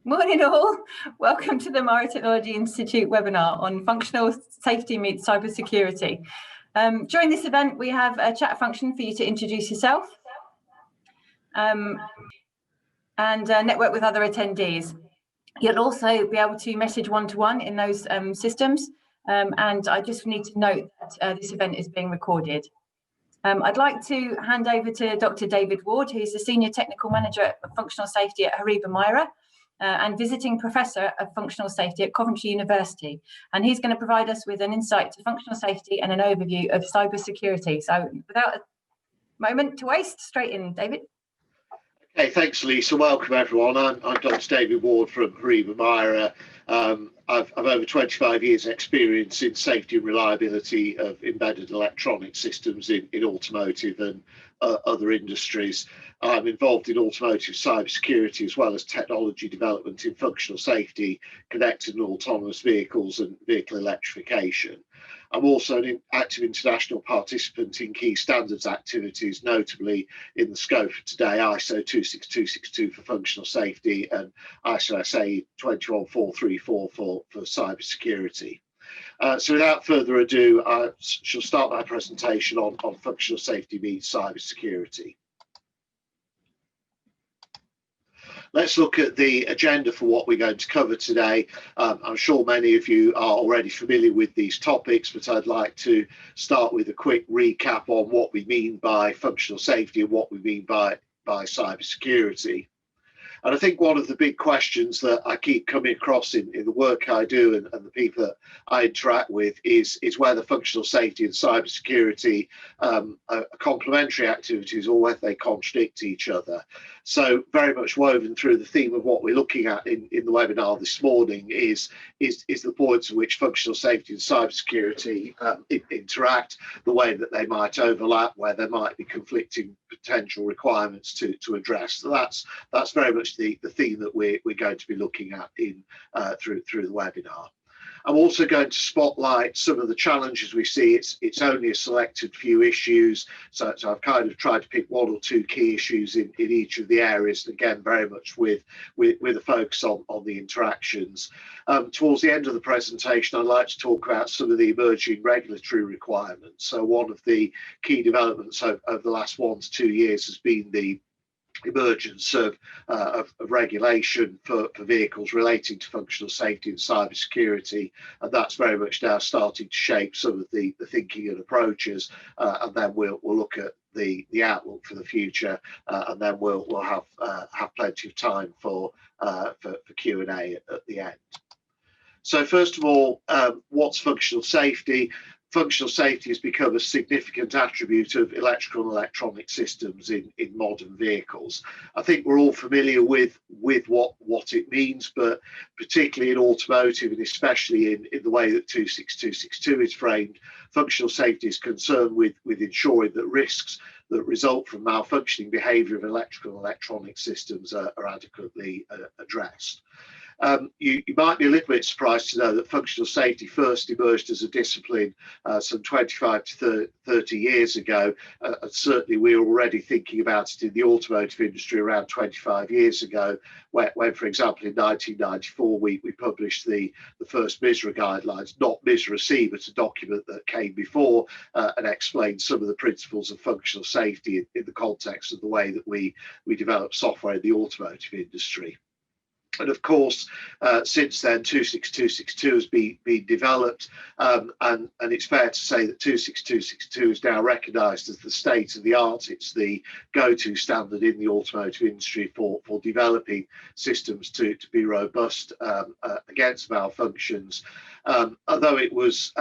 Morning all, welcome to the Mira Technology Institute webinar on functional safety meets cybersecurity. During this event we have a chat function for you to introduce yourself and network with other attendees. You'll also be able to message one-to-one in those systems, and I just need to note that this event is being recorded. I'd like to hand over to Dr. David Ward, who's the Senior Technical Manager of Functional Safety at HORIBA MIRA and Visiting Professor of Functional Safety at Coventry University. And he's going to provide us with an insight to functional safety and an overview of cybersecurity. So without a moment to waste, straight in, David. Okay, thanks, Lisa. Welcome, everyone. I'm Dr. David Ward from HORIBA MIRA. I've over 25 years' experience in safety and reliability of embedded electronic systems in automotive and other industries. I'm involved in automotive cybersecurity as well as technology development in functional safety, connected and autonomous vehicles and vehicle electrification. I'm also an active international participant in key standards activities, notably in the scope of today ISO 26262 for functional safety and ISO SA 21434 for cybersecurity. So without further ado, I shall start my presentation on functional safety meets cybersecurity. Let's look at the agenda for what we're going to cover today. I'm sure many of you are already familiar with these topics, but I'd like to start with a quick recap on what we mean by functional safety and what we mean by cybersecurity. And I think one of the big questions that I keep coming across in the work I do and the people that I interact with is whether functional safety and cybersecurity are complementary activities or whether they contradict each other. So very much woven through the theme of what we're looking at in the webinar this morning is the points in which functional safety and cybersecurity interact, the way that they might overlap, where there might be conflicting potential requirements to address. So that's very much the theme that we're going to be looking at in through the webinar. I'm also going to spotlight some of the challenges we see. It's only a selected few issues, so I've kind of tried to pick one or two key issues in each of the areas, and again very much with a focus on the interactions. Towards the end of the presentation, I'd like to talk about some of the emerging regulatory requirements. So one of the key developments over the last 1 to 2 years has been the emergence of regulation for vehicles relating to functional safety and cybersecurity, and that's very much now starting to shape some of the thinking and approaches, and then we'll look at the outlook for the future, and then we'll have plenty of time for Q&A at the end. So first of all, what's functional safety? Functional safety has become a significant attribute of electrical and electronic systems in modern vehicles. I think we're all familiar with what it means, but particularly in automotive and especially in the way that 26262 is framed, functional safety is concerned with ensuring that risks that result from malfunctioning behaviour of electrical and electronic systems are adequately addressed. You might be a little bit surprised to know that functional safety first emerged as a discipline some 25 to 30 years ago. And certainly we were already thinking about it in the automotive industry around 25 years ago, when for example, in 1994, we published the first MISRA guidelines, not MISRA C, but a document that came before and explained some of the principles of functional safety in the context of the way that we develop software in the automotive industry. And of course, since then, 26262 has been developed, and it's fair to say that 26262 is now recognised as the state of the art. It's the go-to standard in the automotive industry for developing systems to be robust against malfunctions. Although it was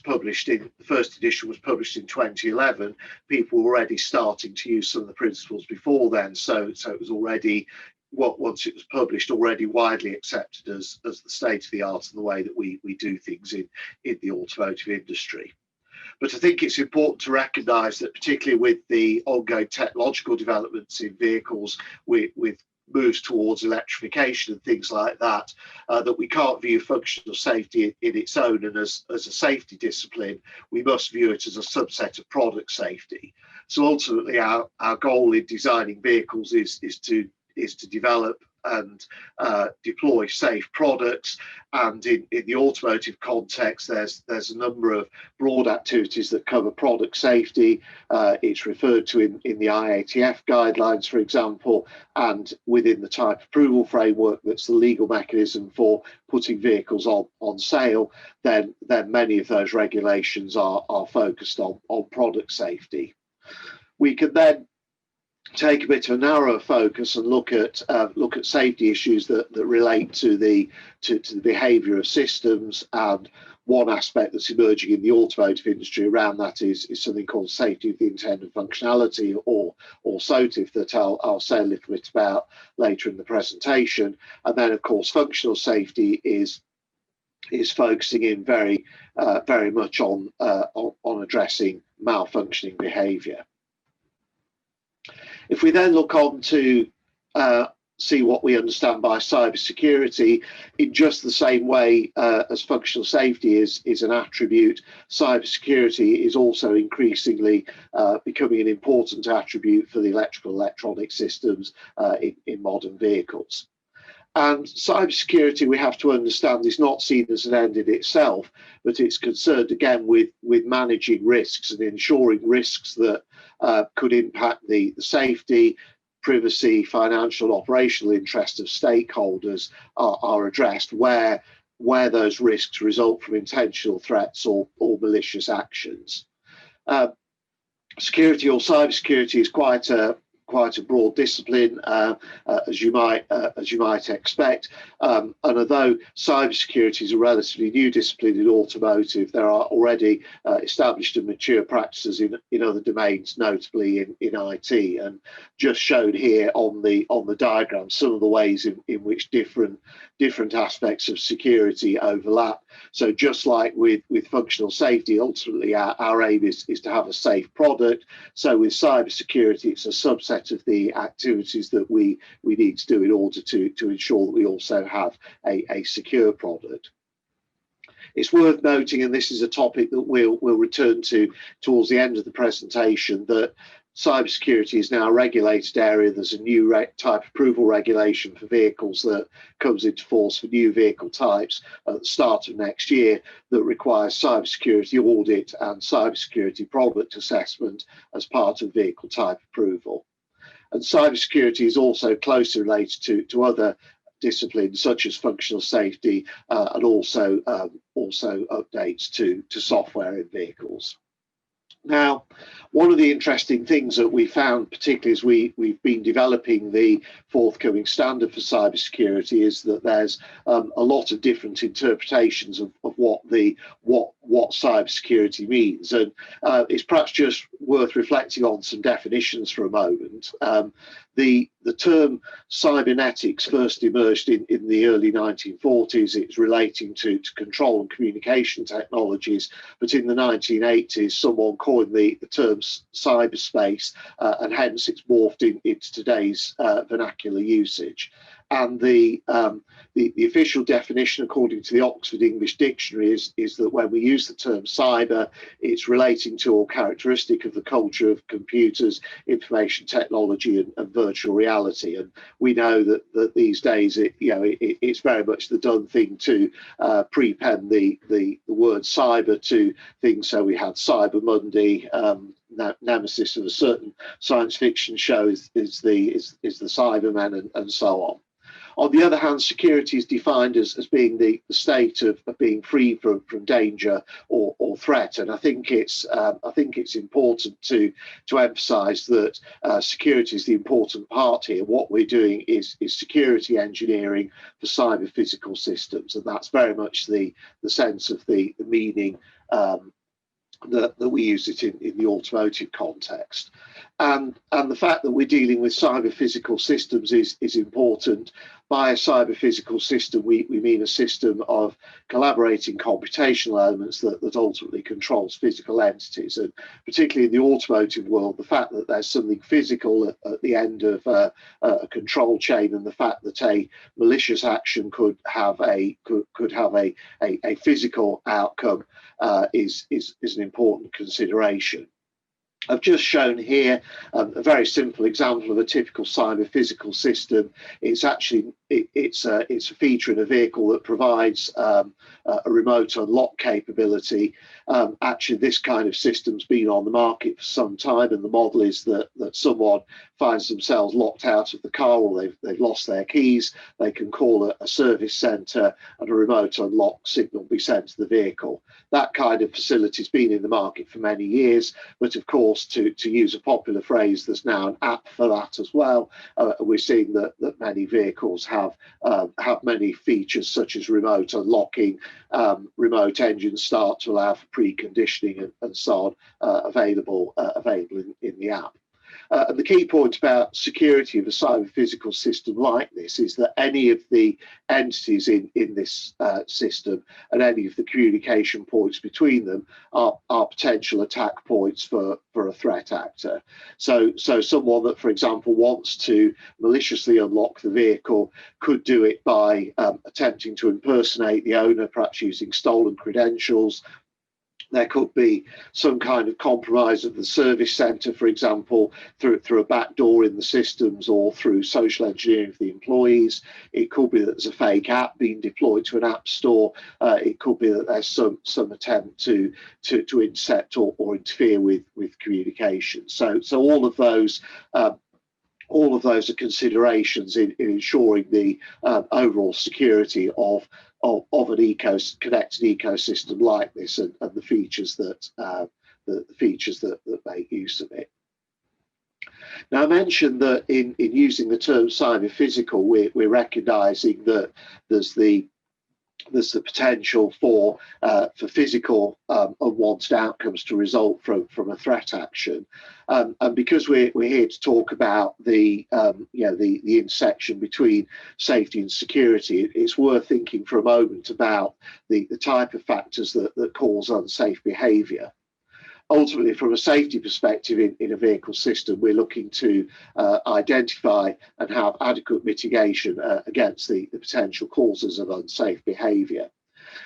published in the first edition was published in 2011, people were already starting to use some of the principles before then. So it was already, once it was published, already widely accepted as the state of the art and the way that we do things in the automotive industry. But I think it's important to recognise that, particularly with the ongoing technological developments in vehicles, with moves towards electrification and things like that, that we can't view functional safety in its own and as a safety discipline. We must view it as a subset of product safety. So ultimately our goal in designing vehicles is to develop deploy safe products. And in the automotive context, there's a number of broad activities that cover product safety. It's referred to in the IATF guidelines, for example, and within the type approval framework, that's the legal mechanism for putting vehicles on sale. Then many of those regulations are focused on product safety. We can then take a bit of a narrower focus and look at safety issues that relate to the behaviour of systems. And one aspect that's emerging in the automotive industry around that is something called safety of the intended functionality, or SOTIF, that I'll say a little bit about later in the presentation. And then, of course, functional safety is focusing in very much on addressing malfunctioning behaviour. If we then look on to see what we understand by cybersecurity, in just the same way as functional safety is an attribute, cybersecurity is also increasingly becoming an important attribute for the electronic systems in modern vehicles. And cybersecurity, we have to understand, is not seen as an end in itself, but it's concerned again with managing risks and ensuring risks that could impact the safety, privacy, financial, operational interests of stakeholders are addressed where those risks result from intentional threats or malicious actions. Security or cybersecurity is quite a broad discipline, as you might expect. And although cybersecurity is a relatively new discipline in automotive, there are already established and mature practices in other domains, notably in IT. And just shown here on the diagram some of the ways in which different aspects of security overlap. So just like with functional safety, ultimately our aim is to have a safe product. So with cybersecurity, it's a subset of the activities that we need to do in order to ensure that we also have a secure product. It's worth noting, and this is a topic that we'll return to towards the end of the presentation, that cybersecurity is now a regulated area. There's a new type approval regulation for vehicles that comes into force for new vehicle types at the start of next year that requires cybersecurity audit and cybersecurity product assessment as part of vehicle type approval. And cybersecurity is also closely related to other disciplines such as functional safety and also updates to software in vehicles. Now, one of the interesting things that we found, particularly as we've been developing the forthcoming standard for cybersecurity, is that there's a lot of different interpretations of what cybersecurity means, and it's perhaps just worth reflecting on some definitions for a moment. The term cybernetics first emerged in the early 1940s. It's relating to control and communication technologies, but in the 1980s, someone coined the term cyberspace, and hence it's morphed into today's vernacular usage. And the official definition, according to the Oxford English Dictionary, is that when we use the term cyber, it's relating to or characteristic of the culture of computers, information technology, and virtual reality. And we know that these days, it's very much the done thing to prepend the word cyber to things. So we had Cyber Monday. Nemesis of a certain science fiction show is the Cybermen, and so on. On the other hand, security is defined as being the state of being free from danger or threat, and I think it's important to emphasise that security is the important part here. What we're doing is security engineering for cyber physical systems, and that's very much the sense of the meaning that we use it in the automotive context. And the fact that we're dealing with cyber physical systems is important. By a cyber physical system, we mean a system of collaborating computational elements that ultimately controls physical entities. And particularly in the automotive world, the fact that there's something physical at the end of a control chain, and the fact that a malicious action could have a physical outcome is an important consideration. I've just shown here a very simple example of a typical cyber physical system. It's actually it's a feature in a vehicle that provides a remote unlock capability. Actually, this kind of system's been on the market for some time, and the model is that someone finds themselves locked out of the car, or they've lost their keys. They can call a service centre, and a remote unlock signal will be sent to the vehicle. That kind of facility's been in the market for many years, but of course, to use a popular phrase, there's now an app for that as well. We're seeing that many vehicles have many features such as remote unlocking, remote engine start to allow for preconditioning and so on available in the app. And the key point about security of a cyber physical system like this is that any of the entities in this system and any of the communication points between them are potential attack points for a threat actor. So someone that, for example, wants to maliciously unlock the vehicle could do it by attempting to impersonate the owner, perhaps using stolen credentials. There could be some kind of compromise of the service centre, for example, through a back door in the systems or through social engineering of the employees. It could be that there's a fake app being deployed to an app store. It could be that there's some attempt to intercept or interfere with communication. So all of those are considerations in ensuring the overall security of an connected ecosystem like this, and the features that make use of it. Now, I mentioned that in using the term cyber physical, we're recognising that there's the potential for physical unwanted outcomes to result from a threat action, and because we're here to talk about the intersection between safety and security, it's worth thinking for a moment about the type of factors that cause unsafe behaviour. Ultimately, from a safety perspective in a vehicle system, we're looking to identify and have adequate mitigation against the potential causes of unsafe behaviour.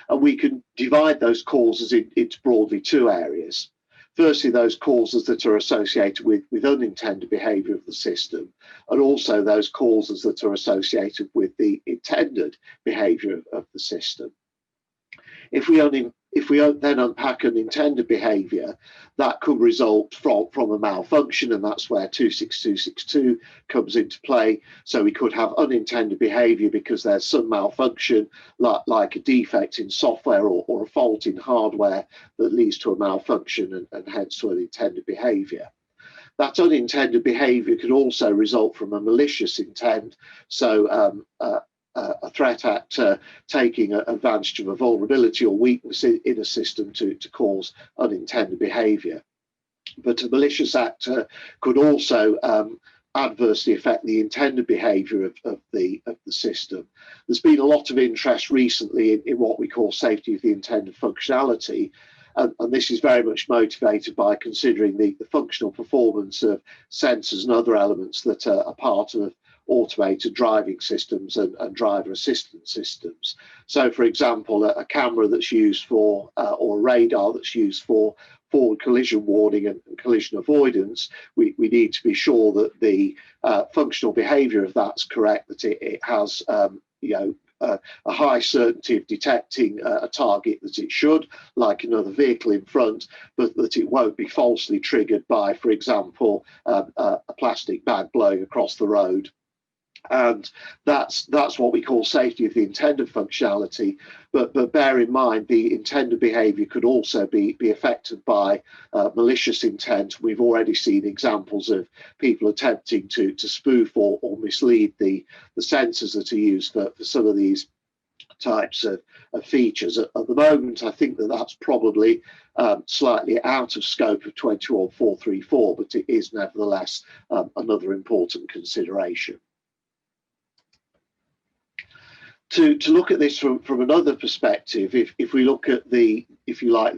And we can divide those causes into broadly two areas. Firstly, those causes that are associated with unintended behaviour of the system, and also those causes that are associated with the intended behaviour of the system. If we then unpack unintended behaviour, that could result from a malfunction, and that's where 26262 comes into play. So we could have unintended behaviour because there's some malfunction, like a defect in software or a fault in hardware that leads to a malfunction and hence to unintended behaviour. That unintended behaviour could also result from a malicious intent. So a threat actor taking advantage of a vulnerability or weakness in a system to cause unintended behaviour. But a malicious actor could also adversely affect the intended behaviour of the system. There's been a lot of interest recently in what we call safety of the intended functionality, and this is very much motivated by considering the functional performance of sensors and other elements that are part of automated driving systems and driver assistance systems. So, for example, a camera that's used for, or a radar that's used for forward collision warning and collision avoidance, we need to be sure that the functional behaviour of that's correct, that it has a high certainty of detecting a target that it should, like another vehicle in front, but that it won't be falsely triggered by, for example, a plastic bag blowing across the road. And that's what we call safety of the intended functionality. But bear in mind, the intended behaviour could also be affected by malicious intent. We've already seen examples of people attempting to spoof or mislead the sensors that are used for some of these types of features. At the moment, I think that's probably slightly out of scope of 21434, but it is nevertheless another important consideration. To look at this from another perspective, if we look at the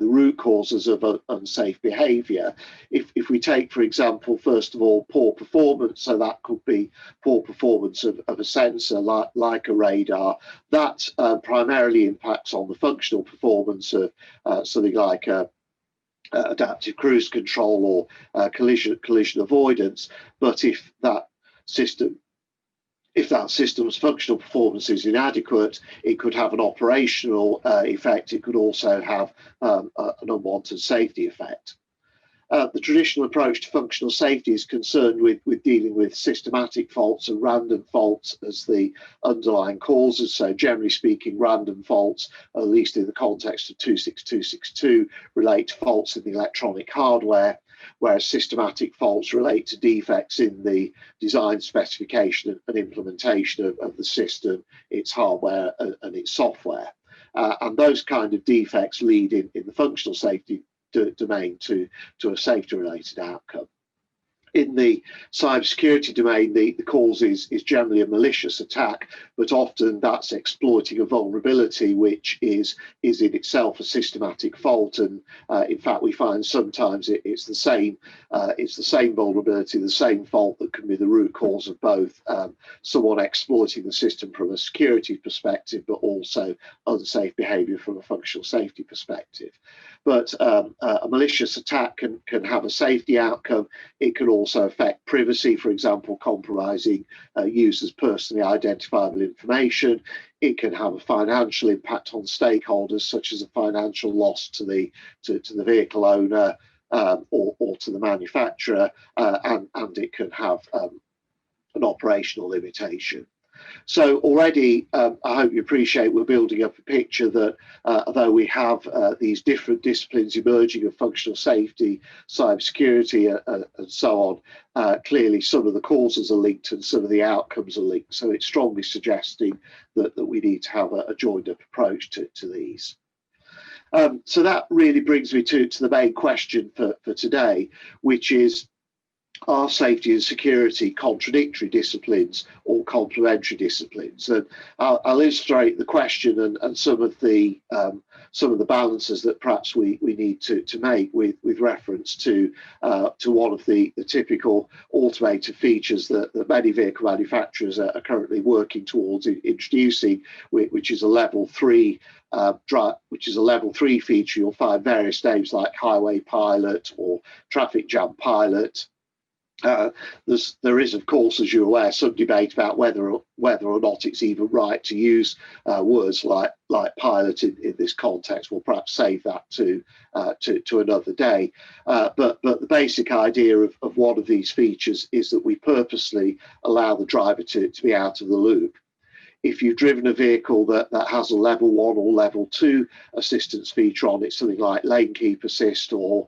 root causes of unsafe behaviour, if we take, for example, first of all, poor performance, so that could be poor performance of a sensor like a radar, that primarily impacts on the functional performance of something like a adaptive cruise control or collision avoidance. But if that system's functional performance is inadequate, it could have an operational effect. It could also have an unwanted safety effect. The traditional approach to functional safety is concerned with dealing with systematic faults and random faults as the underlying causes. So generally speaking, random faults, at least in the context of 26262, relate to faults in the electronic hardware, whereas systematic faults relate to defects in the design, specification and implementation of the system, its hardware and its software. And those kind of defects lead in the functional safety domain to a safety related outcome. In the cybersecurity domain, the cause is generally a malicious attack, but often that's exploiting a vulnerability which is in itself a systematic fault. And in fact, we find sometimes it's the same vulnerability, the same fault that can be the root cause of both someone exploiting the system from a security perspective, but also unsafe behaviour from a functional safety perspective. But a malicious attack can have a safety outcome. It can also affect privacy, for example, compromising users' personally identifiable information. It can have a financial impact on stakeholders, such as a financial loss to the vehicle owner or to the manufacturer, and it can have an operational limitation. So already, I hope you appreciate we're building up a picture that although we have these different disciplines emerging of functional safety, cybersecurity, and so on, clearly some of the causes are linked and some of the outcomes are linked. So it's strongly suggesting that we need to have a joined up approach to these. So that really brings me to the main question for today, which is, are safety and security contradictory disciplines or complementary disciplines? And I'll illustrate the question and some of the balances that perhaps we need to make with reference to one of the typical automated features that many vehicle manufacturers are currently working towards introducing, which is a level 3 feature. You'll find various names like highway pilot or traffic jam pilot. There is, of course, as you're aware, some debate about whether or not it's even right to use words like pilot in this context. We'll perhaps save that to another day. But the basic idea of one of these features is that we purposely allow the driver to be out of the loop. If you've driven a vehicle that has a level 1 or level 2 assistance feature on it, something like lane keep assist or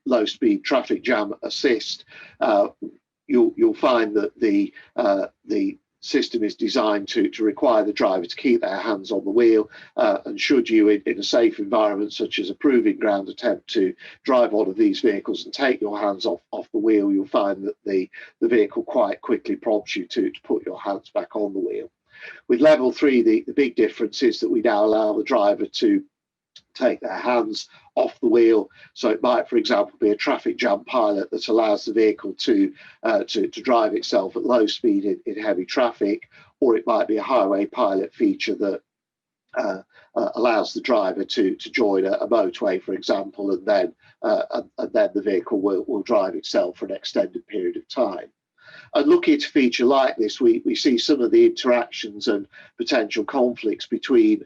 low speed traffic jam assist, you'll find that the system is designed to require the driver to keep their hands on the wheel, and should you in a safe environment such as a proving ground attempt to drive one of these vehicles and take your hands off the wheel, you'll find that the vehicle quite quickly prompts you to put your hands back on the wheel. With level 3, the big difference is that we now allow the driver to take their hands off the wheel. So it might, for example, be a traffic jam pilot that allows the vehicle to drive itself at low speed in heavy traffic, or it might be a highway pilot feature that allows the driver to join a motorway, for example, and then the vehicle will drive itself for an extended period of time. And looking at a feature like this, we see some of the interactions and potential conflicts between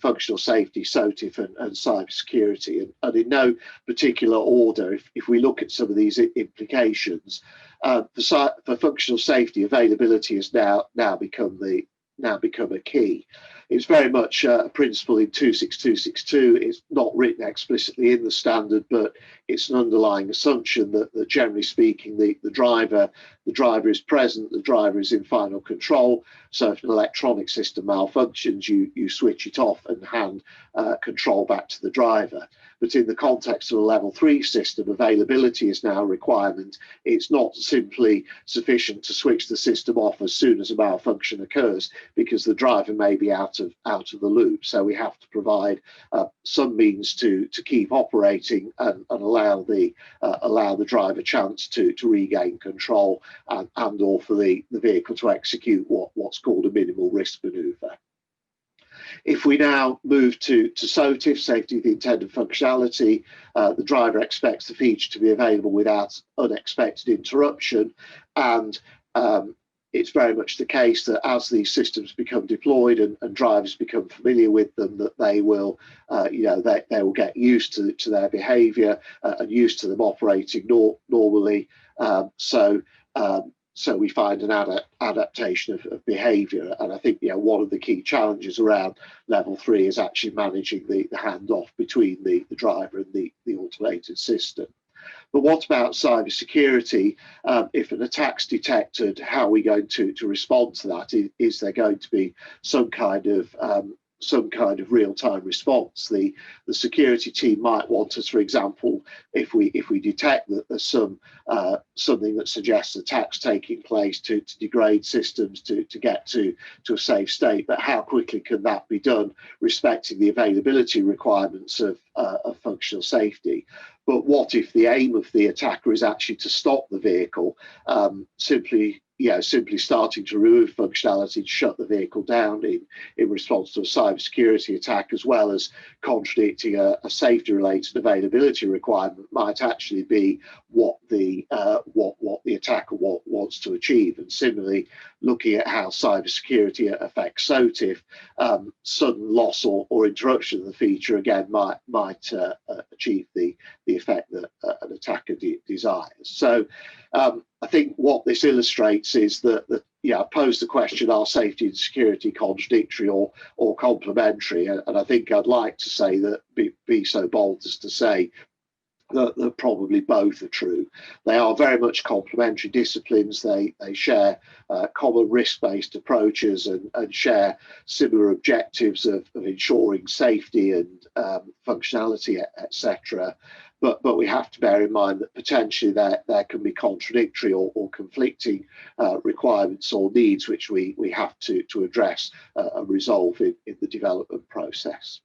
functional safety, SOTIF, and cybersecurity. And in no particular order, if we look at some of these implications, for functional safety, availability has now become a key. It's very much a principle in 26262. It's not written explicitly in the standard, but it's an underlying assumption that generally speaking, the driver is present, the driver is in final control. So if an electronic system malfunctions, you switch it off and hand control back to the driver. But in the context of a level 3 system, availability is now a requirement. It's not simply sufficient to switch the system off as soon as a malfunction occurs, because the driver may be out of the loop. So we have to provide some means to keep operating and allow the driver a chance to regain control and or for the vehicle to execute what's called a minimal risk maneuver. If we now move to SOTIF, safety of the intended functionality, the driver expects the feature to be available without unexpected interruption, and it's very much the case that as these systems become deployed and drivers become familiar with them, that they will, they will get used to their behaviour and used to them operating normally. So we find an adaptation of behaviour, and I think one of the key challenges around level 3 is actually managing the handoff between the driver and the automated system. But what about cybersecurity? If an attack's detected, how are we going to respond to that? Is there going to be some kind of real-time response? The security team might want us, for example, if we detect that there's something that suggests attacks taking place, to degrade systems to get to a safe state. But how quickly can that be done, respecting the availability requirements of functional safety? But what if the aim of the attacker is actually to stop the vehicle, simply starting to remove functionality to shut the vehicle down in response to a cybersecurity attack, as well as contradicting a safety-related availability requirement, might actually be what the attacker wants to achieve. And similarly, looking at how cybersecurity affects SOTIF, sudden loss or interruption of the feature again might achieve the effect that an attacker desires. So I think what this illustrates is that I pose the question: are safety and security contradictory or complementary? And I think I'd like to say that, be so bold as to say that probably both are true. They are very much complementary disciplines. They share common risk-based approaches and share similar objectives of ensuring safety and functionality, etc. But we have to bear in mind that potentially there can be contradictory or conflicting requirements or needs which we have to address and resolve in the development process.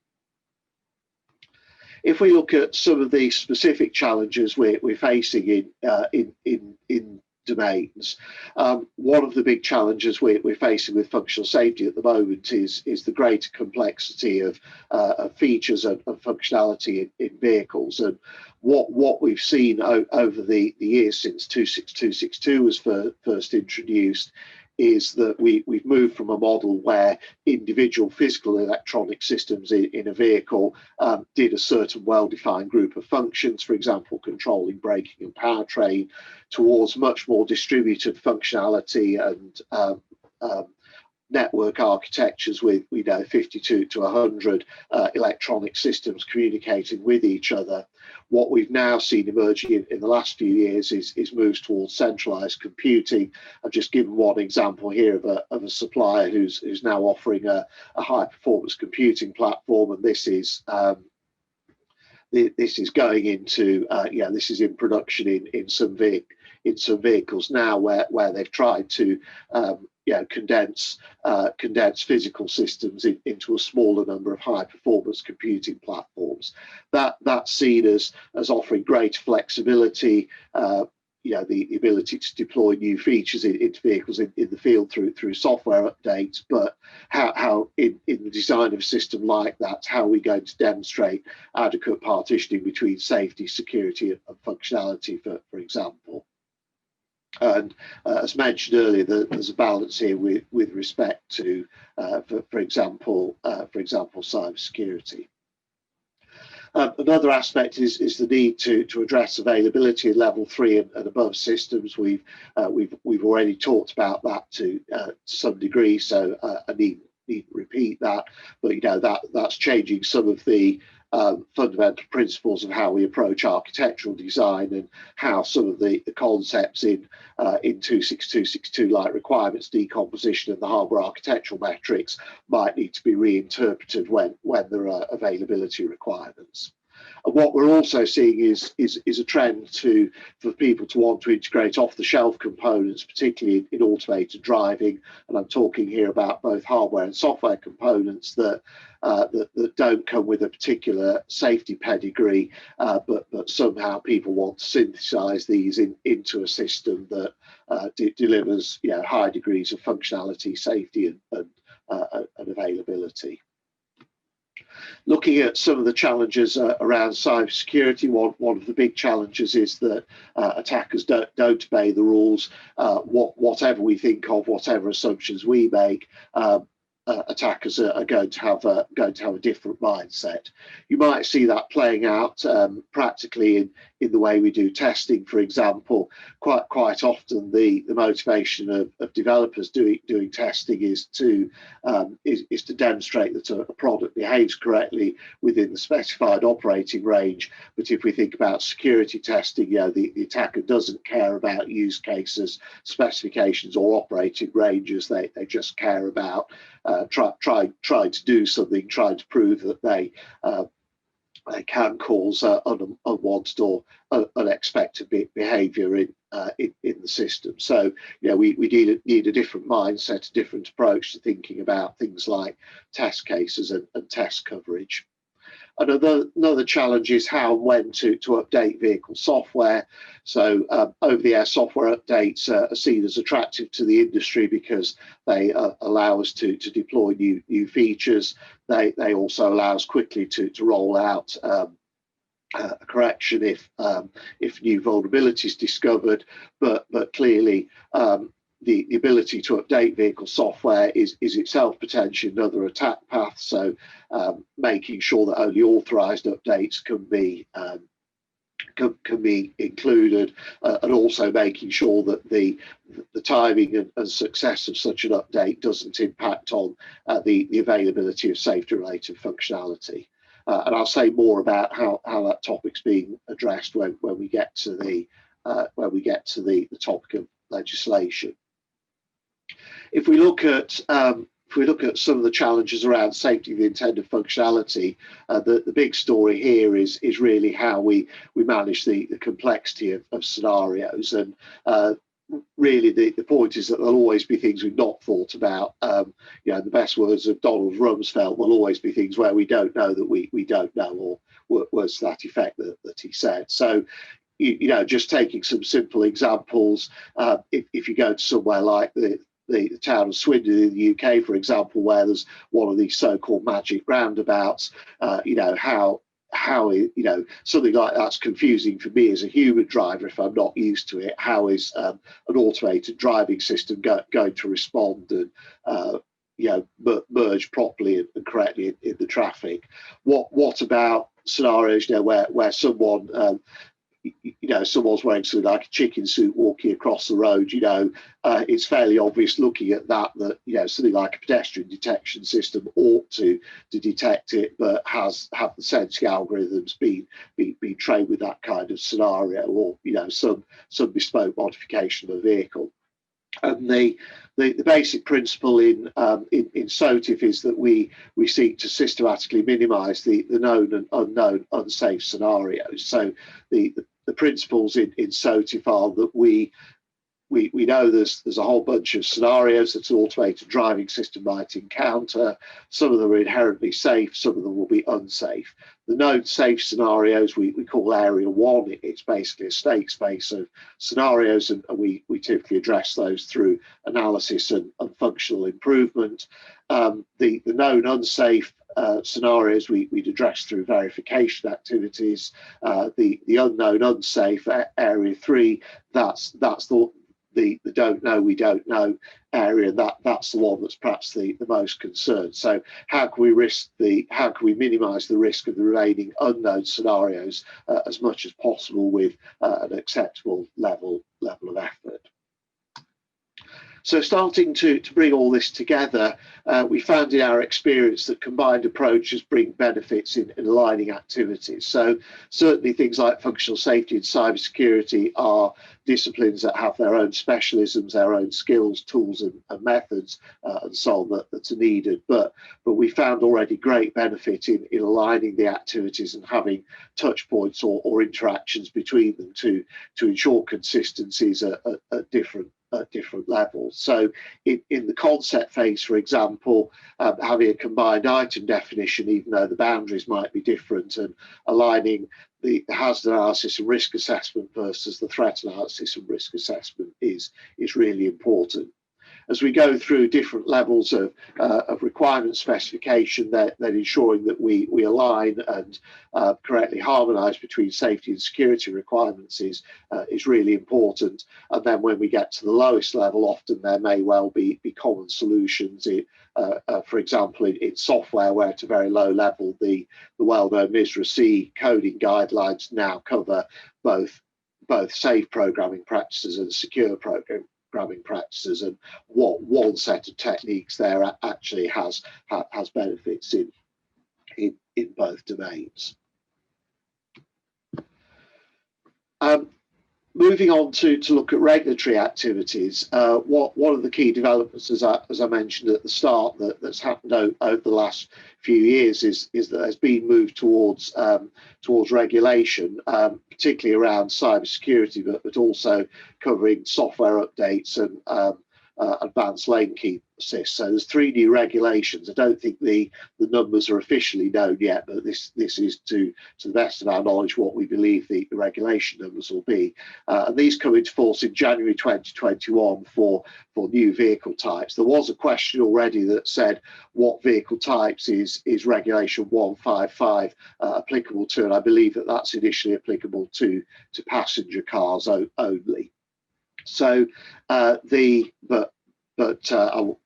If we look at some of the specific challenges we're facing in domains, one of the big challenges we're facing with functional safety at the moment is the greater complexity of features and functionality in vehicles. And what we've seen over the years since 26262 was first introduced is that we've moved from a model where individual physical electronic systems in a vehicle did a certain well-defined group of functions, for example, controlling braking and powertrain, towards much more distributed functionality and network architectures with 52 to 100 electronic systems communicating with each other. What we've now seen emerging in the last few years is moves towards centralized computing. I've just given one example here of a supplier who's now offering a high performance computing platform, and this is going into this is in production in some vehicles now, where they've tried to condense physical systems into a smaller number of high performance computing platforms. That's seen as offering greater flexibility, the ability to deploy new features into vehicles in the field through software updates. But how in the design of a system like that, how are we going to demonstrate adequate partitioning between safety, security and functionality, for example? And as mentioned earlier, there's a balance here with respect to, for example, cybersecurity. Another aspect is the need to address availability in level 3 and above systems. We've already talked about that to some degree, so I needn't repeat that. But that's changing some of the fundamental principles of how we approach architectural design, and how some of the concepts in 26262, like requirements decomposition and the hardware architectural metrics, might need to be reinterpreted when there are availability requirements. And what we're also seeing is a trend for people to want to integrate off-the-shelf components, particularly in automated driving. And I'm talking here about both hardware and software components that don't come with a particular safety pedigree, but somehow people want to synthesize these into a system that delivers high degrees of functionality, safety, and availability. Looking at some of the challenges around cybersecurity, one of the big challenges is that attackers don't obey the rules. Whatever we think of, whatever assumptions we make, attackers are going to have a different mindset. You might see that playing out practically in the way we do testing, for example. Quite often the motivation of developers doing testing is to demonstrate that a product behaves correctly within the specified operating range. But if we think about security testing, the attacker doesn't care about use cases, specifications, or operating ranges. They just care about trying to do something, trying to prove that they can cause unwanted or unexpected behaviour in the system. So, we need a different mindset, a different approach to thinking about things like test cases and test coverage. Another challenge is how and when to update vehicle software. So over-the-air software updates are seen as attractive to the industry because they allow us to deploy new features. They also allow us quickly to roll out a correction if new vulnerability is discovered. But clearly, the ability to update vehicle software is itself potentially another attack path. So making sure that only authorized updates can be included, and also making sure that the timing and success of such an update doesn't impact on the availability of safety related functionality. And I'll say more about how that topic's being addressed when we get to the topic of legislation. If we look at some of the challenges around safety of the intended functionality, the big story here is really how we manage the complexity of scenarios. And really the point is that there'll always be things we've not thought about. The best words of Donald Rumsfeld, will always be things where we don't know that we don't know, or words to that effect that he said. So, just taking some simple examples, if you go to somewhere like the town of Swindon in the UK, for example, where there's one of these so-called magic roundabouts, how something like that's confusing for me as a human driver if I'm not used to it. How is an automated driving system going to respond and merge properly and correctly in the traffic? What about scenarios where someone someone's wearing something like a chicken suit walking across the road? It's fairly obvious looking at that something like a pedestrian detection system ought to detect it, but have the sensing algorithms been trained with that kind of scenario, or some bespoke modification of a vehicle. And the basic principle in SOTIF is that we seek to systematically minimise the known and unknown unsafe scenarios. So the principles in SOTIF are that we know there's a whole bunch of scenarios that an automated driving system might encounter. Some of them are inherently safe, some of them will be unsafe. The known safe scenarios we call Area 1. It's basically a snake space of scenarios, and we typically address those through analysis and functional improvement. The known unsafe scenarios we'd address through verification activities. The unknown unsafe, Area 3, that's the don't know, we don't know area. That's the one that's perhaps the most concerned. So how can we minimise the risk of the remaining unknown scenarios as much as possible with an acceptable level of effort? So starting to bring all this together, we found in our experience that combined approaches bring benefits in aligning activities. So certainly things like functional safety and cybersecurity are disciplines that have their own specialisms, their own skills, tools and methods and so on that are needed. But we found already great benefit in aligning the activities and having touch points or interactions between them to ensure consistencies at different levels. So in the concept phase, for example, having a combined item definition, even though the boundaries might be different, and aligning the hazard analysis and risk assessment versus the threat analysis and risk assessment is really important. as we go through different levels of requirement specification, then ensuring that we align and correctly harmonise between safety and security requirements is really important. And then when we get to the lowest level, often there may well be common solutions. For example, in software, where at a very low level, the well-known MISRA C coding guidelines now cover both safe programming practices and secure programming practices, and what one set of techniques there actually has benefits in both domains. Moving on to look at regulatory activities, one of the key developments, as I mentioned at the start, that's happened over the last few years is that there's been moved towards regulation, particularly around cybersecurity, but also covering software updates and advanced lane keep assist. So there's 3 new regulations. I don't think the numbers are officially known yet, but this is to the best of our knowledge what we believe the regulation numbers will be. And these come into force in January 2021 for new vehicle types. There was a question already that said what vehicle types is regulation 155 applicable to, and I believe that that's initially applicable to passenger cars only. So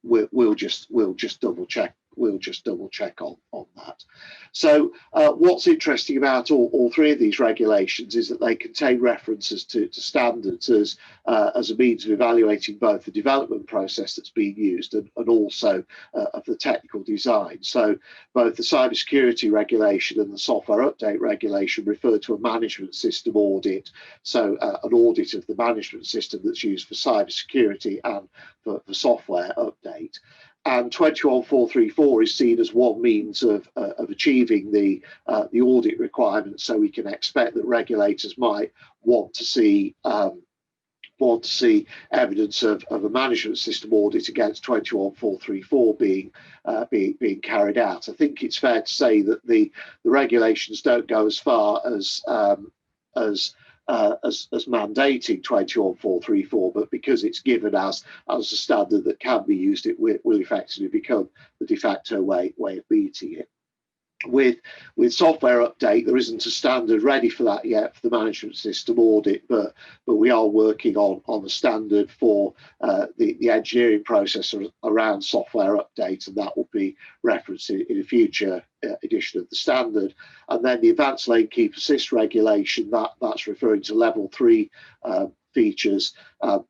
we'll just double check. We'll just double check on that. So what's interesting about all 3 of these regulations is that they contain references to standards as a means of evaluating both the development process that's being used and also of the technical design. So both the cybersecurity regulation and the software update regulation refer to a management system audit, so an audit of the management system that's used for cybersecurity and for software update. And 21434 is seen as one means of achieving the audit requirements. So we can expect that regulators might want to see evidence of a management system audit against 21434 being carried out. I think it's fair to say that the regulations don't go as far as mandating 21434, but because it's given as a standard that can be used, it will effectively become the de facto way of meeting it. With software update, there isn't a standard ready for that yet for the management system audit, but we are working on a standard for the engineering process around software update, and that will be referenced in a future edition of the standard. And then the advanced lane keep assist regulation, that's referring to level 3 features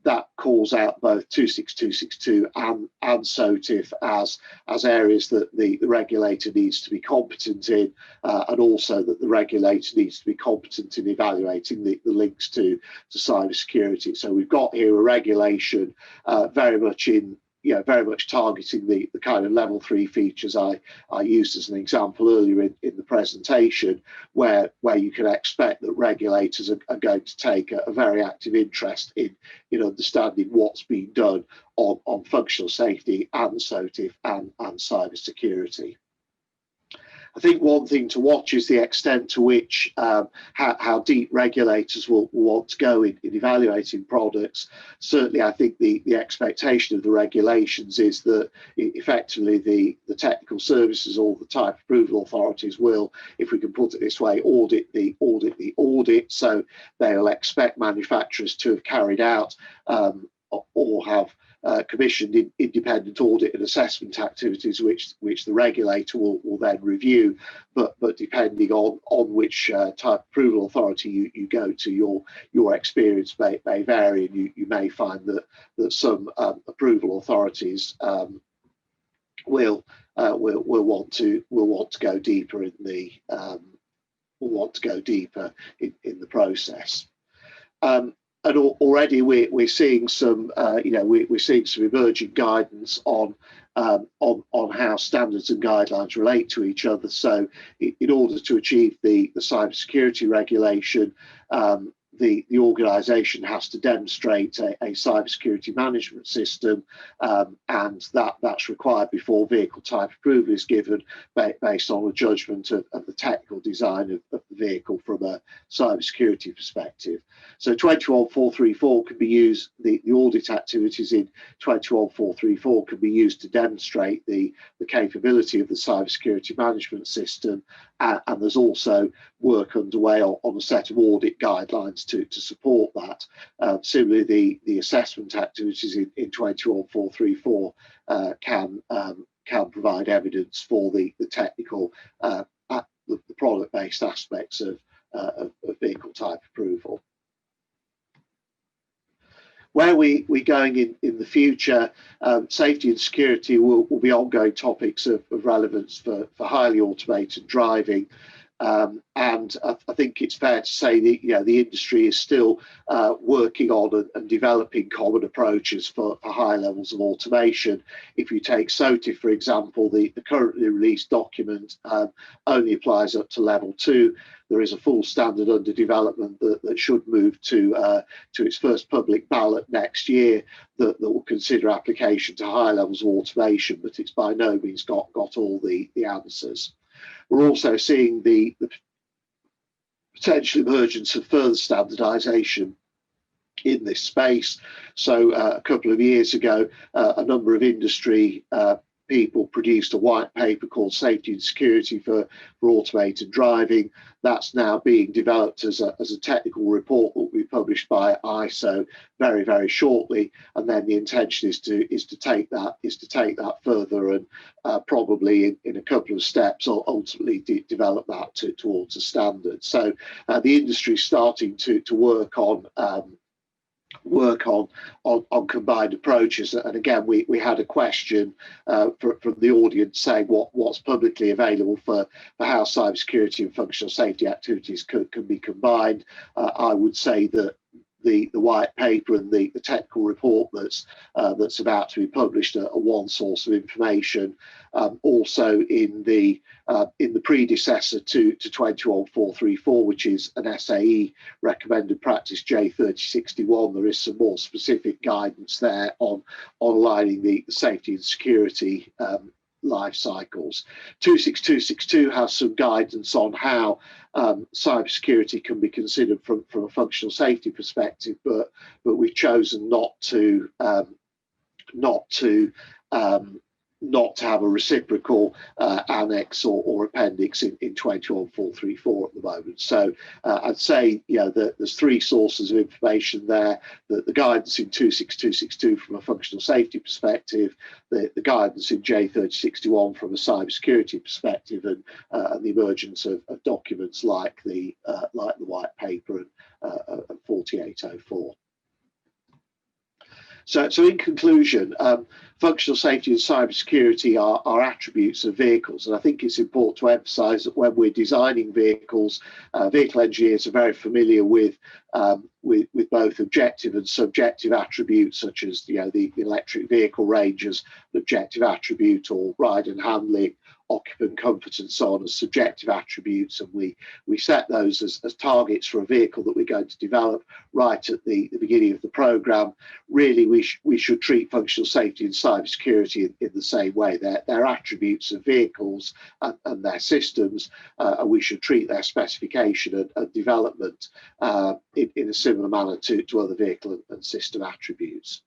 that calls out both 26262 and SOTIF as areas that the regulator needs to be competent in, and also that the regulator needs to be competent in evaluating the links to cybersecurity. So we've got here a regulation very much targeting the kind of level 3 features I used as an example earlier in the presentation, where you can expect that regulators are going to take a very active interest in understanding what's being done on functional safety and SOTIF and cybersecurity. I think one thing to watch is the extent to which how deep regulators will want to go in evaluating products. Certainly, I think the expectation of the regulations is that effectively the technical services or the type approval authorities will, if we can put it this way, audit the audit. So they'll expect manufacturers to have carried out or have commissioned independent audit and assessment activities, which the regulator will then review. But depending on which type approval authority you go to, your experience may vary, and you may find that some approval authorities will want to go deeper in the process. And already we're seeing some, we're seeing some emerging guidance on how standards and guidelines relate to each other. So, in order to achieve the cybersecurity regulation, the organisation has to demonstrate a cybersecurity management system, and that's required before vehicle type approval is given, based on a judgment of the technical design of the vehicle from a cybersecurity perspective. So 21434 can be used, the audit activities in 21434 can be used to demonstrate the capability of the cybersecurity management system, and there's also work underway on a set of audit guidelines to support that. Similarly, the assessment activities in 21434 can provide evidence for the technical, the product-based aspects of vehicle type approval. Where we're going in the future, safety and security will be ongoing topics of relevance for highly automated driving. And I think it's fair to say that the industry is still working on and developing common approaches for high levels of automation. If you take SOTIF, for example, the currently released document only applies up to level 2. There is a full standard under development that should move to its first public ballot next year that will consider application to high levels of automation, but it's by no means got all the answers. We're also seeing the potential emergence of further standardisation in this space. So a couple of years ago, a number of industry people produced a white paper called Safety and Security for Automated Driving. That's now being developed as a technical report that will be published by ISO very, very shortly. And then the intention is to take that further and probably in a couple of steps or ultimately develop that towards a standard. So the industry is starting to work on combined approaches. And again, we had a question from the audience saying what's publicly available for how cybersecurity and functional safety activities can be combined. I would say that the white paper and the technical report that's about to be published are one source of information. Also in the predecessor to 21434, which is an SAE recommended practice J3061, there is some more specific guidance there on aligning the safety and security life cycles. 26262 has some guidance on how cybersecurity can be considered from a functional safety perspective, but we've chosen not to have a reciprocal annex or appendix in 21434 at the moment. So I'd say that there's three sources of information there: the guidance in 26262 from a functional safety perspective, the guidance in J3061 from a cybersecurity perspective, and the emergence of documents like the white paper and 4804. So in conclusion, functional safety and cybersecurity are attributes of vehicles, and I think it's important to emphasise that when we're designing vehicles, vehicle engineers are very familiar with both objective and subjective attributes, such as the electric vehicle range as an objective attribute, or ride and handling, occupant comfort and so on as subjective attributes, and we set those as targets for a vehicle that we're going to develop right at the beginning of the programme. Really, we should treat functional safety and cybersecurity in the same way. They're attributes of vehicles and their systems, and we should treat their specification and development in a similar manner to other vehicle and system attributes.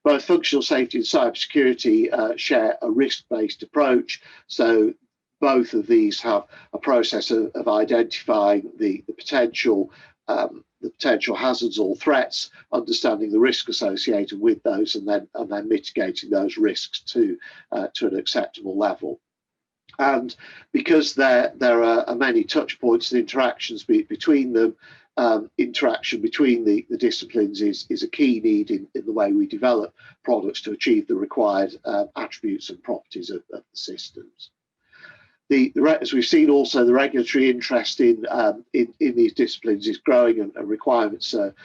Both functional safety and cybersecurity share a risk-based approach. So both of these have a process of identifying the potential hazards or threats, understanding the risk associated with those, and then mitigating those risks to an acceptable level. And because there are many touch points and interactions between them, interaction between the disciplines is a key need in the way we develop products to achieve the required attributes and properties of the systems. As we've seen also, the regulatory interest in these disciplines is growing, and requirements are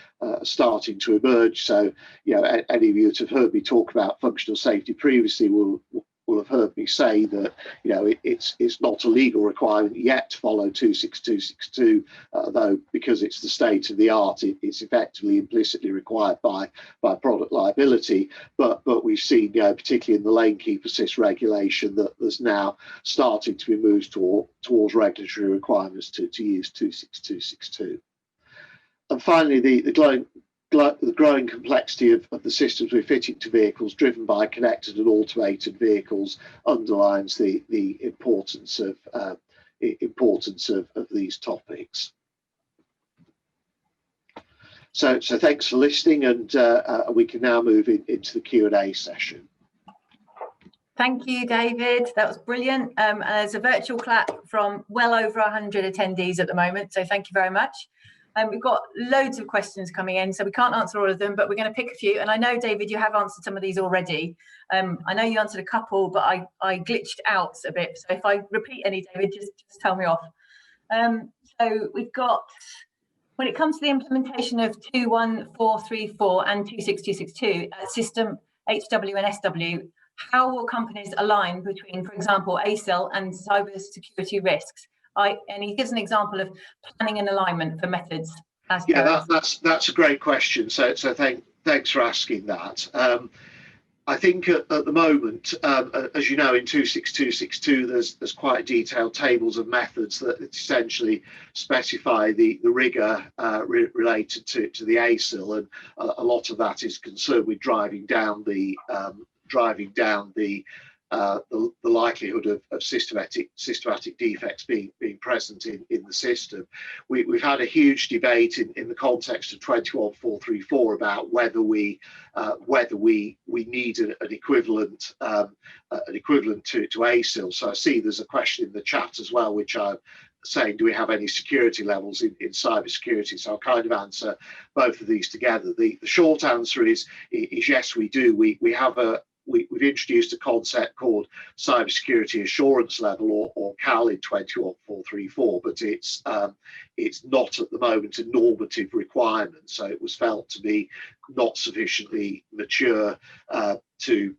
starting to emerge. So, any of you that have heard me talk about functional safety previously will will have heard me say that, you know, it's not a legal requirement yet to follow 26262, though because it's the state of the art, it's effectively implicitly required by product liability. But we've seen, you know, particularly in the lane keeper assist regulation, that there's now starting to be moved towards regulatory requirements to use 26262. And finally, the growing complexity of the systems we're fitting to vehicles driven by connected and automated vehicles underlines the importance of these topics. So thanks for listening, and we can now move into the Q&A session. Thank you, David. That was brilliant. There's a virtual clap from well over 100 attendees at the moment, so thank you very much. We've got loads of questions coming in, so we can't answer all of them, but we're going to pick a few. And I know, David, you have answered some of these already. I know you answered a couple, but I glitched out a bit. So if I repeat any, David, just tell me off. So we've got, when it comes to the implementation of 21434 and 26262 system HW and SW, how will companies align between, for example, ASIL and cybersecurity risks? And he gives an example of planning and alignment for methods. Yeah, that's a great question. So thanks for asking that. I think at the moment, as you know, in 26262, there's quite detailed tables of methods that essentially specify the rigor related to the ASIL, and a lot of that is concerned with driving down the likelihood of systematic defects being present in the system. We've had a huge debate in the context of 21434 about whether we need an equivalent to ASIL. So I see there's a question in the chat as well, which I'm saying, do we have any security levels in cybersecurity? So I'll kind of answer both of these together. The short answer is yes, we do. We've introduced a concept called cybersecurity assurance level, or CAL, in 21434, but it's not at the moment a normative requirement. So it was felt to be not sufficiently mature to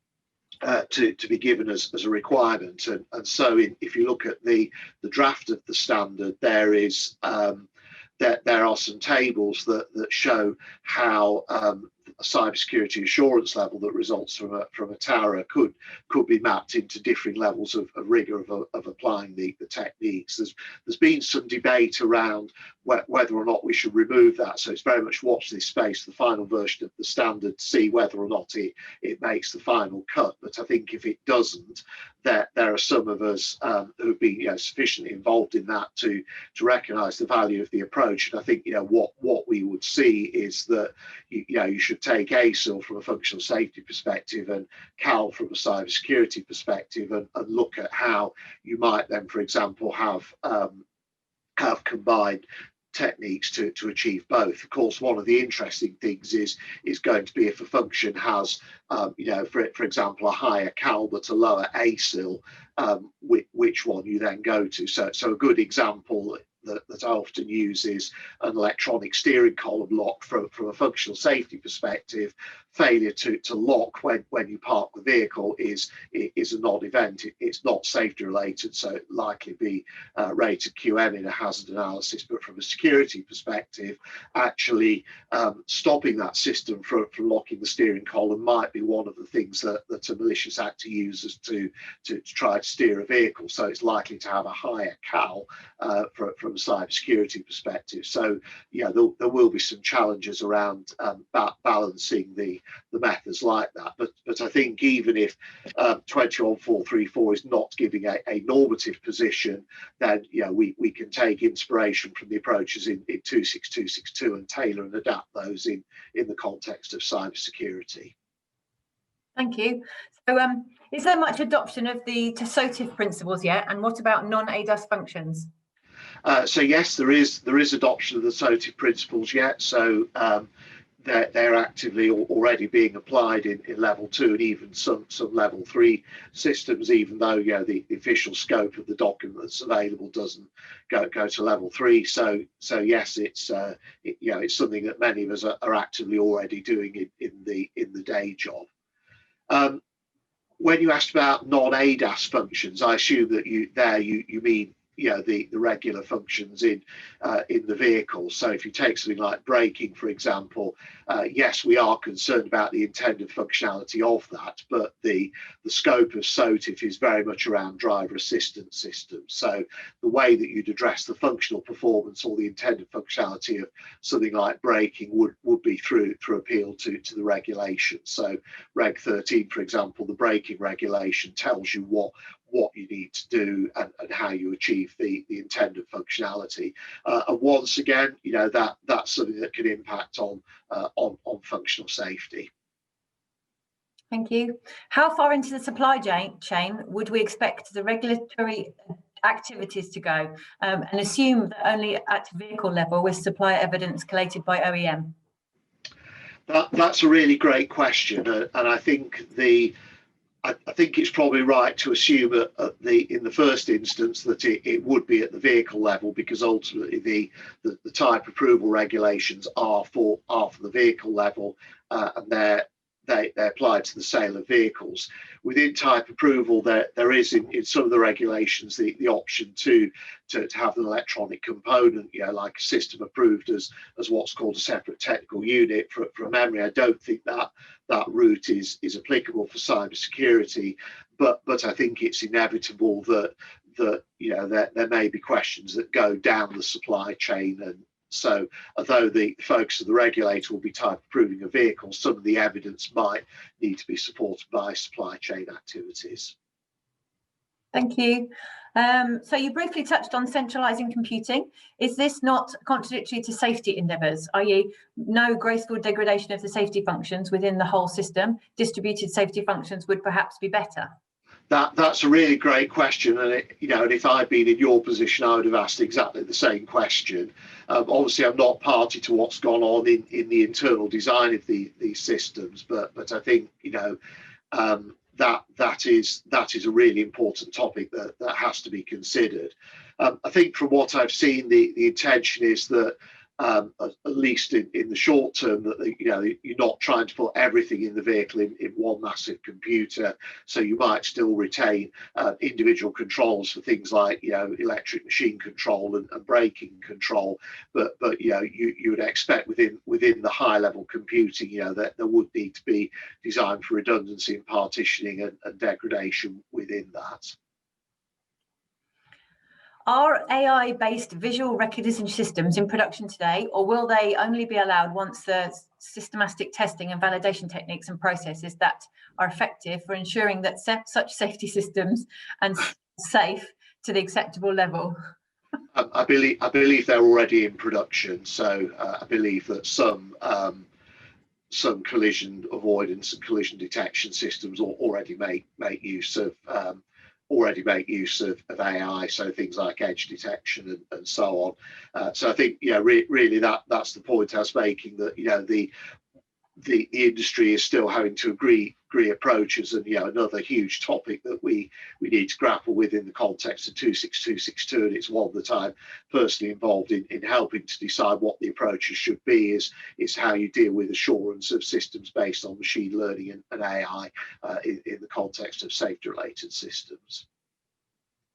be given as a requirement. And so if you look at the draft of the standard, there are some tables that show how a cybersecurity assurance level that results from a TARA could be mapped into different levels of rigor of applying the techniques. There's been some debate around whether or not we should remove that, so it's very much watch this space, the final version of the standard, to see whether or not it makes the final cut. But I think if it doesn't, there are some of us who've been sufficiently involved in that to recognise the value of the approach. And I think what we would see is that you should take ASIL from a functional safety perspective and CAL from a cybersecurity perspective, and look at how you might then, for example, have combined techniques to achieve both. Of course, one of the interesting things is going to be if a function has for example, a higher CAL but a lower ASIL, which one you then go to. So a good example that I often use is an electronic steering column lock from a functional safety perspective. Failure to lock when you park the vehicle is a non-event. It's not safety related, so it likely be rated QM in a hazard analysis. But from a security perspective, actually stopping that system from locking the steering column might be one of the things that a malicious actor uses to try to steer a vehicle. So it's likely to have a higher CAL from a cybersecurity perspective. So there will be some challenges around balancing the methods like that. But I think even if 21434 is not giving a normative position, then we can take inspiration from the approaches in 26262 and tailor and adapt those in the context of cybersecurity. Thank you. So is there much adoption of the SOTIF principles yet, and what about non-ADAS functions? So yes, there is adoption of the SOTIF principles yet. So they're actively already being applied in level 2 and even some level 3 systems, even though the official scope of the document that's available doesn't go to level 3. So yes, it's something that many of us are actively already doing in the day job. when you asked about non-ADAS functions, I assume that you mean the regular functions in the vehicle. So if you take something like braking, for example, yes, we are concerned about the intended functionality of that, but the scope of SOTIF is very much around driver assistance systems. So the way that you'd address the functional performance or the intended functionality of something like braking would be through appeal to the regulation. So Reg 13, for example, the braking regulation tells you what you need to do and how you achieve the intended functionality. And once again, that's something that can impact on functional safety. Thank you. How far into the supply chain would we expect the regulatory activities to go, and assume that only at vehicle level with supplier evidence collated by OEM? That's a really great question, and I think I think it's probably right to assume in the first instance that it would be at the vehicle level, because ultimately the type approval regulations are for the vehicle level, and they apply to the sale of vehicles. Within type approval, there is in some of the regulations the option to have an electronic component, like a system approved as what's called a separate technical unit. From memory, I don't think that route is applicable for cybersecurity, but I think it's inevitable that there may be questions that go down the supply chain. And so although the focus of the regulator will be type approving a vehicle, some of the evidence might need to be supported by supply chain activities. Thank you. So you briefly touched on centralising computing. Is this not contradictory to safety endeavours, i.e. no graceful degradation of the safety functions within the whole system? Distributed safety functions would perhaps be better. That's a really great question, and and if I'd been in your position, I would have asked exactly the same question. Obviously, I'm not party to what's gone on in the internal design of these systems, but I think that is a really important topic that has to be considered. I think from what I've seen, the intention is that at least in the short term, that you're not trying to put everything in the vehicle in one massive computer. So you might still retain individual controls for things like electric machine control and braking control, but you would expect within the high level computing that there would need to be designed for redundancy and partitioning and degradation within that. Are AI-based visual recognition systems in production today, or will they only be allowed once the systematic testing and validation techniques and processes that are effective for ensuring that such safety systems and safe to the acceptable level? I believe they're already in production, so I believe that some collision avoidance and collision detection systems already make use of AI, so things like edge detection and so on. So I think really that's the point I was making, that the industry is still having to agree approaches, and another huge topic that we need to grapple with in the context of 26262, and it's one that I'm personally involved in helping to decide what the approaches should be, is how you deal with assurance of systems based on machine learning and AI in the context of safety related systems.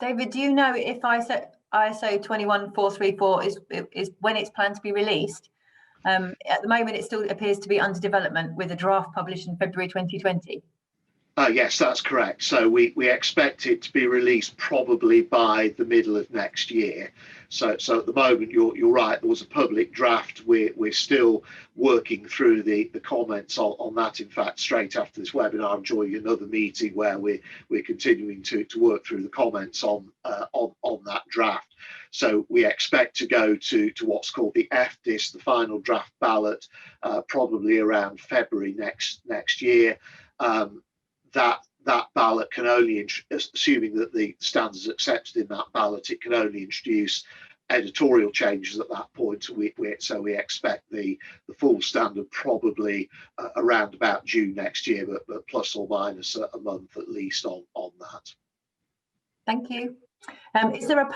David, do you know if ISO 21434 is when it's planned to be released? At the moment, it still appears to be under development, with a draft published in February 2020. Yes, that's correct. So we expect it to be released probably by the middle of next year. So at the moment, you're right. There was a public draft. We're still working through the comments on that. In fact, straight after this webinar, I'm joining another meeting where we're continuing to work through the comments on that draft. So we expect to go to what's called the FDIS, the final draft ballot, probably around February next year. That ballot can only, assuming that the standards accepted in that ballot, it can only introduce editorial changes at that point. So we expect the full standard probably around about June next year, but plus or minus a month at least on that. Thank you. Is there a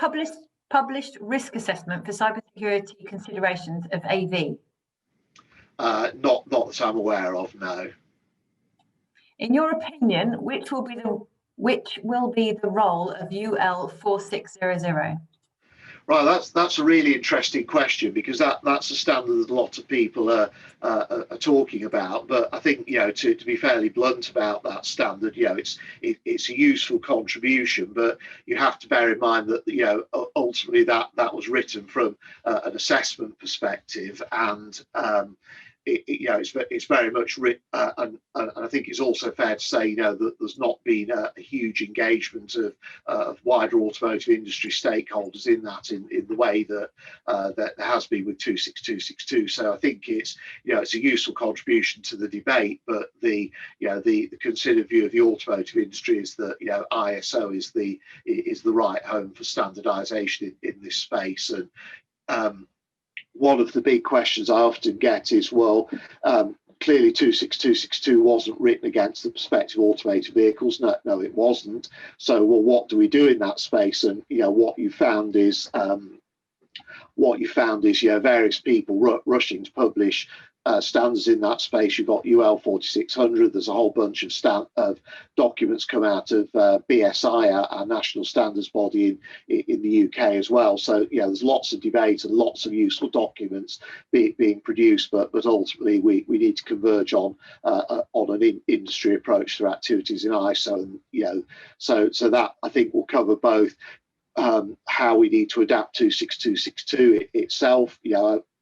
published risk assessment for cybersecurity considerations of AV? Not that I'm aware of, no. In your opinion, which will be the role of UL 4600? Right, that's a really interesting question, because that's a standard that a lot of people are talking about. But I think, to be fairly blunt about that standard, it's a useful contribution, but you have to bear in mind that ultimately that was written from an assessment perspective, and it's very much written, and I think it's also fair to say, that there's not been a huge engagement of wider automotive industry stakeholders in the way that there has been with 26262. So I think it's a useful contribution to the debate, but the considered view of the automotive industry is that ISO is the right home for standardisation in this space. And one of the big questions I often get is, well, clearly 26262 wasn't written against the prospective automated vehicles. No, it wasn't. So, well, what do we do in that space? And what you found is various people rushing to publish standards in that space. You've got UL 4600. There's a whole bunch of documents come out of BSI, our national standards body in the UK as well. So there's lots of debate and lots of useful documents being produced, but ultimately we need to converge on an industry approach to activities in ISO. And so that I think will cover both how we need to adapt 26262 itself.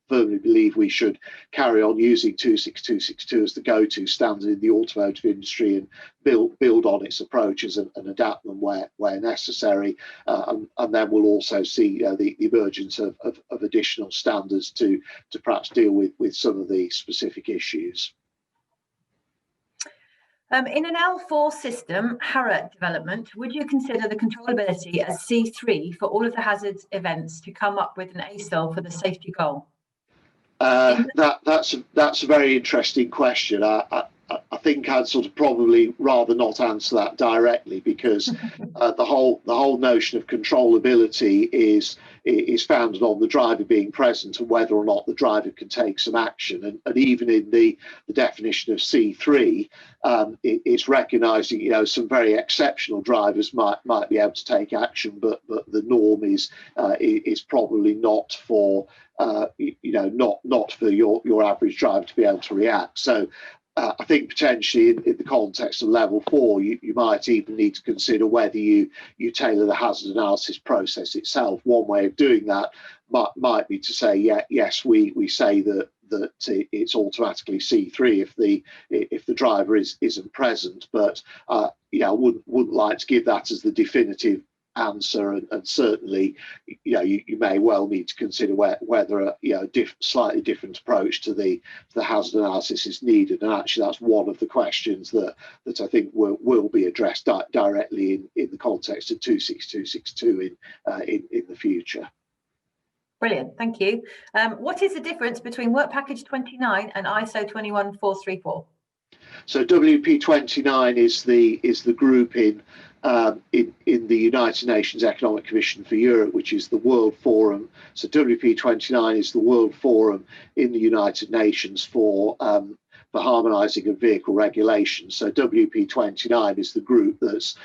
Firmly believe we should carry on using 26262 as the go-to standard in the automotive industry, and build on its approaches and adapt them where necessary. And then we'll also see the emergence of additional standards to perhaps deal with some of the specific issues. In an L4 system, HORIBA development, would you consider the controllability as C3 for all of the hazards events to come up with an ASIL for the safety goal? That's a very interesting question. I think I'd sort of probably rather not answer that directly, because the whole notion of controllability is founded on the driver being present and whether or not the driver can take some action. And even in the definition of C3, it's recognising some very exceptional drivers might be able to take action, but the norm is probably not for not for your average driver to be able to react. So I think potentially in the context of level 4, you might even need to consider whether you tailor the hazard analysis process itself. One way of doing that might be to say, yes, we say that it's automatically C3 if the driver isn't present, but I wouldn't like to give that as the definitive answer, and certainly you may well need to consider whether a slightly different approach to the hazard analysis is needed. And actually that's one of the questions that I think will be addressed directly in the context of 26262 in the future. Brilliant, thank you. What is the difference between Work Package 29 and ISO 21434? So WP29 is the group in the United Nations Economic Commission for Europe, which is the World Forum. So WP29 is the World Forum in the United Nations for harmonising of vehicle regulations. So WP29 is the group that's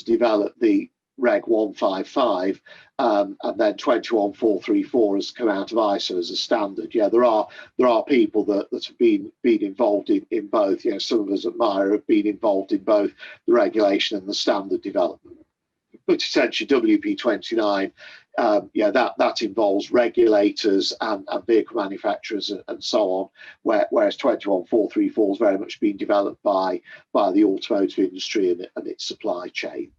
developed the Reg 155, and then 21434 has come out of ISO as a standard. There are people that have been involved in both. Some of us at MIRA have been involved in both the regulation and the standard development. But essentially, WP29, that involves regulators and vehicle manufacturers and so on, whereas 21434 has very much been developed by the automotive industry and its supply chain.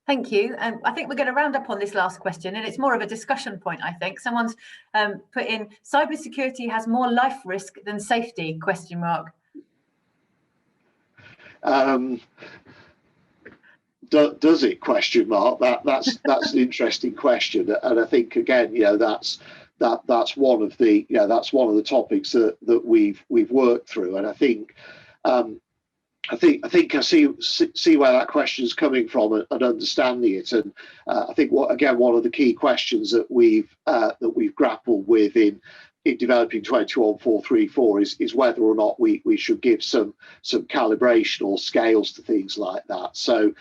Thank you. I think we're going to round up on this last question, and it's more of a discussion point, I think. Someone's put in, cybersecurity has more life risk than safety, ? Does it, ? That's an interesting question. And I think, again, that's one of the topics that we've worked through. And I think I think I see where that question is coming from and understanding it, and I think one of the key questions that we've grappled with in in developing 21434 is whether or not we should give some calibration or scales to things like that. So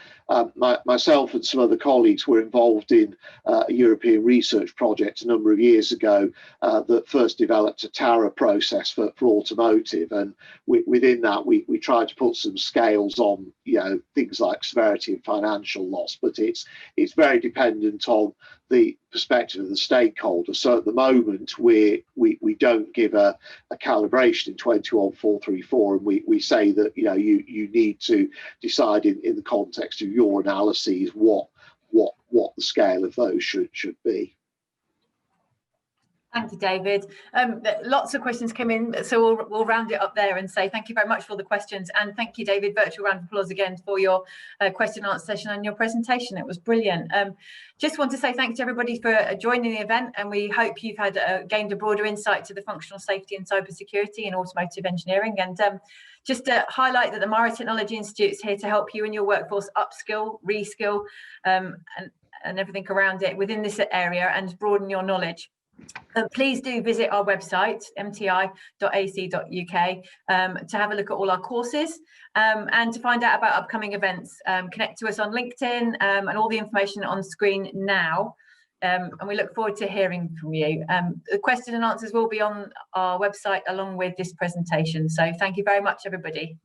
myself and some other colleagues were involved in a European research project a number of years ago that first developed a TARA process for automotive, and within that we tried to put some scales on, you know, things like severity and financial loss, but it's very dependent on the perspective of the stakeholder. So at the moment we don't give a calibration in 21434, and we say that, you know, you need to decide in the context of your analyses what the scale of those should be. Thank you, David. Lots of questions came in, so we'll round it up there and say thank you very much for all the questions, and thank you, David. Virtual round of applause again for your question and answer session and your presentation. It was brilliant. Just want to say thanks to everybody for joining the event, and we hope you've had gained a broader insight to the functional safety and cybersecurity in automotive engineering. And just to highlight that the MIRA Technology Institute is here to help you and your workforce upskill, reskill, and everything around it within this area and broaden your knowledge. Please do visit our website, mti.ac.uk, to have a look at all our courses and to find out about upcoming events. Connect to us on LinkedIn and all the information on screen now. And we look forward to hearing from you. The questions and answers will be on our website along with this presentation. So thank you very much, everybody.